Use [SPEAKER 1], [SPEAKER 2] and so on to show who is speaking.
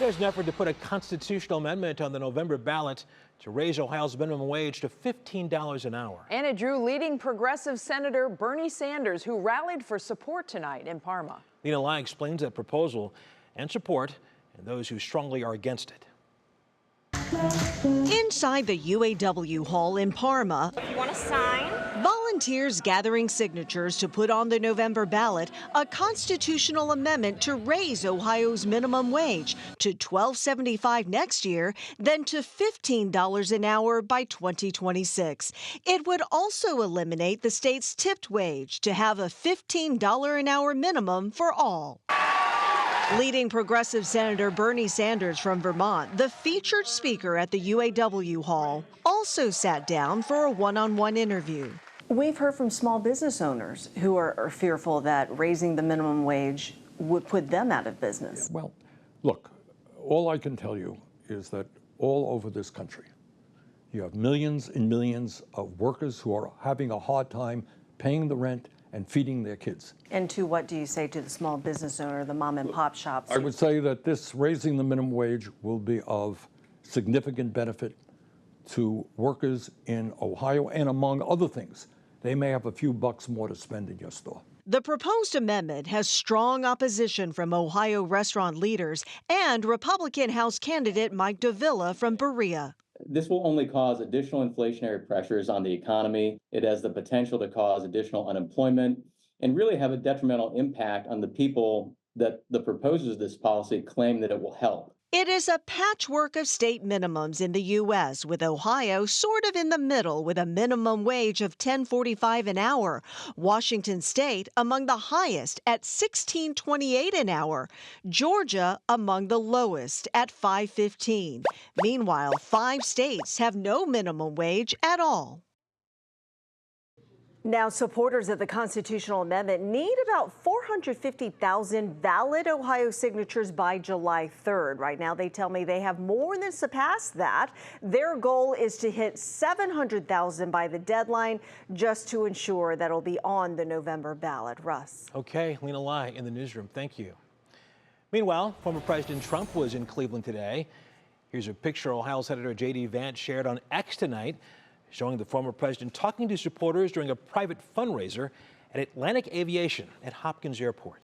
[SPEAKER 1] There's an effort to put a constitutional amendment on the November ballot to raise Ohio's minimum wage to $15 an hour.
[SPEAKER 2] And it drew leading progressive Senator Bernie Sanders, who rallied for support tonight in Parma.
[SPEAKER 1] Lynna Lai explains that proposal and support, and those who strongly are against it.
[SPEAKER 3] Inside the UAW hall in Parma,
[SPEAKER 4] if you want to sign,
[SPEAKER 3] volunteers gathering signatures to put on the November ballot a constitutional amendment to raise Ohio's minimum wage to $12.75 next year, then to $15 an hour by 2026. It would also eliminate the state's tipped wage to have a $15 an hour minimum for all. Leading progressive Senator Bernie Sanders from Vermont, the featured speaker at the UAW hall, also sat down for a one-on-one interview.
[SPEAKER 5] We've heard from small business owners who are fearful that raising the minimum wage would put them out of business.
[SPEAKER 6] Well, look, all I can tell you is that all over this country, you have millions and millions of workers who are having a hard time paying the rent and feeding their kids.
[SPEAKER 5] And to what do you say to the small business owner, the mom and pop shops?
[SPEAKER 6] I would say that this raising the minimum wage will be of significant benefit to workers in Ohio, and among other things, they may have a few bucks more to spend in your store.
[SPEAKER 3] The proposed amendment has strong opposition from Ohio restaurant leaders and Republican House candidate Mike Davila from Berea.
[SPEAKER 7] This will only cause additional inflationary pressures on the economy. It has the potential to cause additional unemployment and really have a detrimental impact on the people that the proposers of this policy claim that it will help.
[SPEAKER 3] It is a patchwork of state minimums in the U.S., with Ohio sort of in the middle with a minimum wage of $10.45 an hour. Washington State among the highest at $16.28 an hour. Georgia among the lowest at $5.15. Meanwhile, 5 states have no minimum wage at all. Now, supporters of the constitutional amendment need about 450,000 valid Ohio signatures by July 3rd. Right now, they tell me they have more than surpassed that. Their goal is to hit 700,000 by the deadline, just to ensure that it'll be on the November ballot. Russ.
[SPEAKER 1] Okay, Lynna Lai in the newsroom. Thank you. Meanwhile, former President Trump was in Cleveland today. Here's a picture Ohio Senator J.D. Vance shared on X tonight, showing the former president talking to supporters during a private fundraiser at Atlantic Aviation at Hopkins Airport.